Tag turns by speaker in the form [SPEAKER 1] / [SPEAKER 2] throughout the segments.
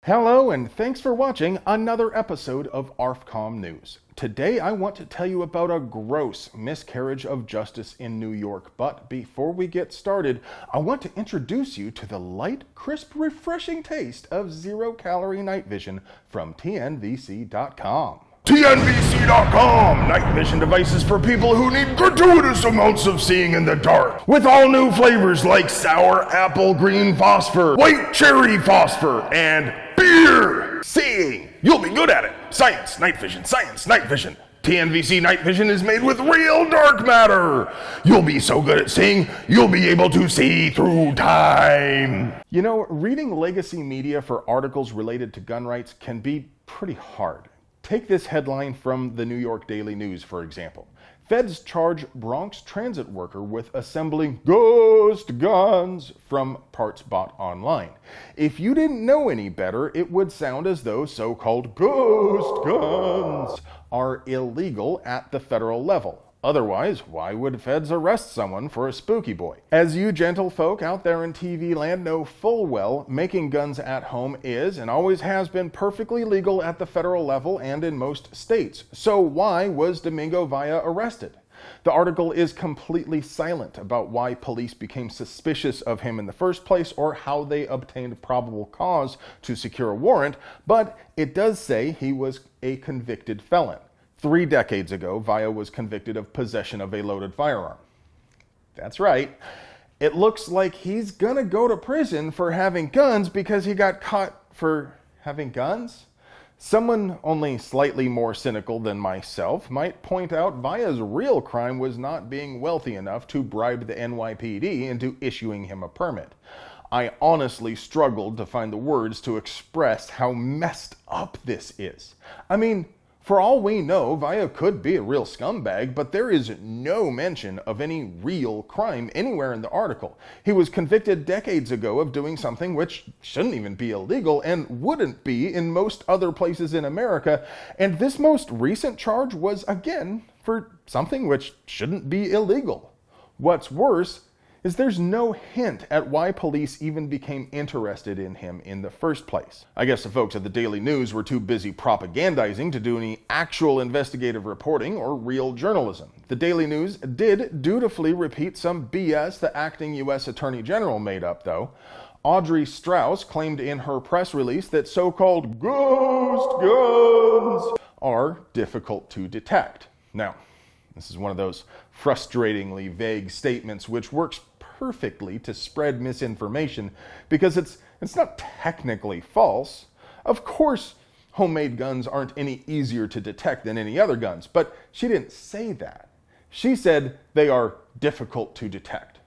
[SPEAKER 1] Hello and thanks for watching another episode of ARFCOM News. Today I want to tell you about a gross miscarriage of justice in New York, but before we get started, I want to introduce you to the light, crisp, refreshing taste of zero-calorie night vision from TNVC.com.
[SPEAKER 2] TNVC.com! Night vision devices for people who need gratuitous amounts of seeing in the dark. With all new flavors like sour apple green phosphor, white cherry phosphor, and beer. Seeing. You'll be good at it. Science, night vision, science, night vision. TNVC night vision is made with real dark matter. You'll be so good at seeing, you'll be able to see through time.
[SPEAKER 1] You know, reading legacy media for articles related to gun rights can be pretty hard. Take this headline from the New York Daily News, for example. Feds charge Bronx transit worker with assembling ghost guns from parts bought online. If you didn't know any better, it would sound as though so-called ghost guns are illegal at the federal level. Otherwise, why would feds arrest someone for a spooky boy? As you gentle folk out there in TV land know full well, making guns at home is and always has been perfectly legal at the federal level and in most states. So why was Domingo Villa arrested? The article is completely silent about why police became suspicious of him in the first place or how they obtained probable cause to secure a warrant, but it does say he was a convicted felon. 3 decades ago, Villa was convicted of possession of a loaded firearm. That's right. It looks like he's gonna go to prison for having guns because he got caught for having guns? Someone only slightly more cynical than myself might point out Villa's real crime was not being wealthy enough to bribe the NYPD into issuing him a permit. I honestly struggled to find the words to express how messed up this is. I mean, for all we know, Villa could be a real scumbag, but there is no mention of any real crime anywhere in the article. He was convicted decades ago of doing something which shouldn't even be illegal and wouldn't be in most other places in America, and this most recent charge was, again, for something which shouldn't be illegal. What's worse is there's no hint at why police even became interested in him in the first place. I guess the folks at the Daily News were too busy propagandizing to do any actual investigative reporting or real journalism. The Daily News did dutifully repeat some BS the acting U.S. Attorney General made up, though. Audrey Strauss claimed in her press release that so-called ghost guns are difficult to detect. Now, this is one of those frustratingly vague statements which works perfectly to spread misinformation because it's not technically false. Of course, homemade guns aren't any easier to detect than any other guns, but she didn't say that. She said they are difficult to detect.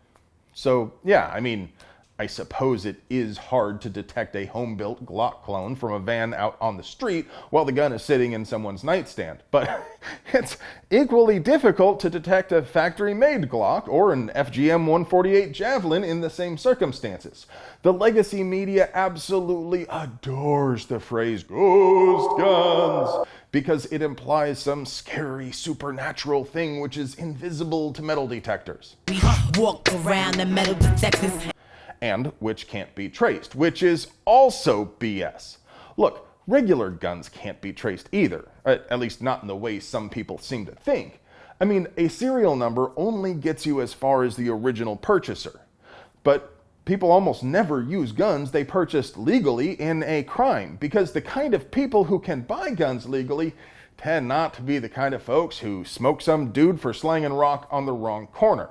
[SPEAKER 1] So, yeah, I mean, I suppose it is hard to detect a home-built Glock clone from a van out on the street while the gun is sitting in someone's nightstand. But it's equally difficult to detect a factory-made Glock or an FGM 148 Javelin in the same circumstances. The legacy media absolutely adores the phrase ghost guns because it implies some scary supernatural thing which is invisible to metal detectors.
[SPEAKER 3] We walk around the metal detectors.
[SPEAKER 1] And which can't be traced, which is also BS. Look, regular guns can't be traced either, at least not in the way some people seem to think. I mean, a serial number only gets you as far as the original purchaser. But people almost never use guns they purchased legally in a crime, because the kind of people who can buy guns legally tend not to be the kind of folks who smoke some dude for slanging rock on the wrong corner.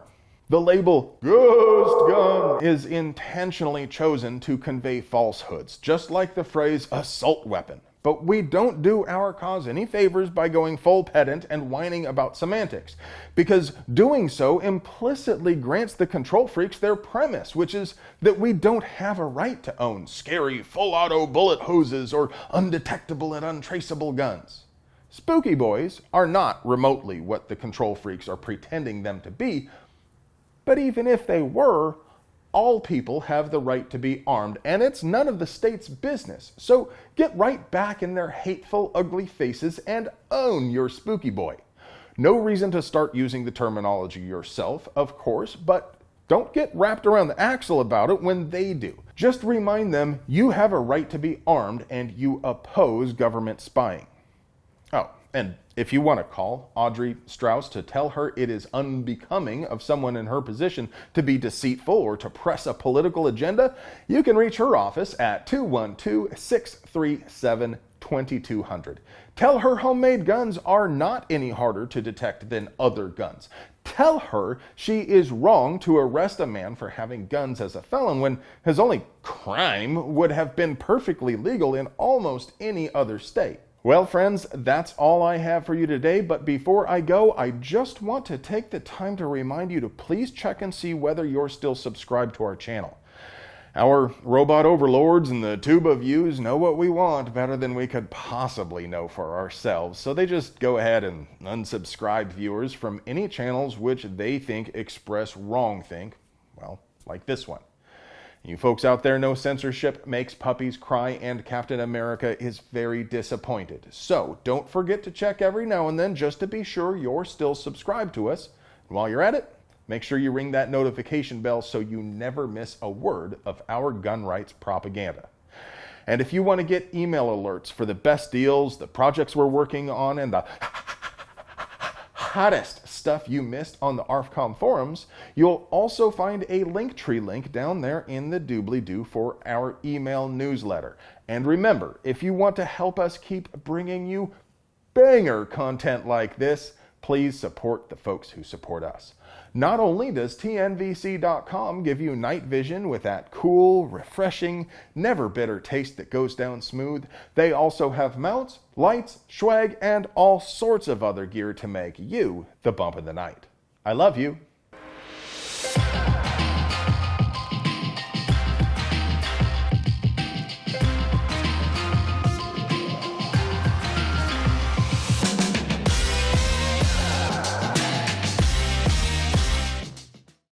[SPEAKER 1] The label ghost gun is intentionally chosen to convey falsehoods, just like the phrase assault weapon. But we don't do our cause any favors by going full pedant and whining about semantics, because doing so implicitly grants the control freaks their premise, which is that we don't have a right to own scary full-auto bullet hoses or undetectable and untraceable guns. Spooky boys are not remotely what the control freaks are pretending them to be, but even if they were, all people have the right to be armed, and it's none of the state's business. So get right back in their hateful, ugly faces and own your spooky boy. No reason to start using the terminology yourself, of course, but Don't get wrapped around the axle about it when they do. Just remind them you have a right to be armed and you oppose government spying. Oh, and if you want to call Audrey Strauss to tell her it is unbecoming of someone in her position to be deceitful or to press a political agenda, you can reach her office at 212-637-2200. Tell her homemade guns are not any harder to detect than other guns. Tell her she is wrong to arrest a man for having guns as a felon when his only crime would have been perfectly legal in almost any other state. Well, friends, that's all I have for you today, but before I go, I just want to take the time to remind you to please check and see whether you're still subscribed to our channel. Our robot overlords and the tube of views know what we want better than we could possibly know for ourselves, so they just go ahead and unsubscribe viewers from any channels which they think express wrongthink, well, like this one. You folks out there know censorship makes puppies cry, and Captain America is very disappointed. So don't forget to check every now and then just to be sure you're still subscribed to us. And while you're at it, make sure you ring that notification bell so you never miss a word of our gun rights propaganda. And if you want to get email alerts for the best deals, the projects we're working on, and the hottest stuff you missed on the ARFCOM forums, you'll also find a Linktree link down there in the doobly-doo for our email newsletter. And remember, if you want to help us keep bringing you banger content like this, please support the folks who support us. Not only does TNVC.com give you night vision with that cool, refreshing, never bitter taste that goes down smooth, they also have mounts, lights, swag, and all sorts of other gear to make you the bump of the night. I love you.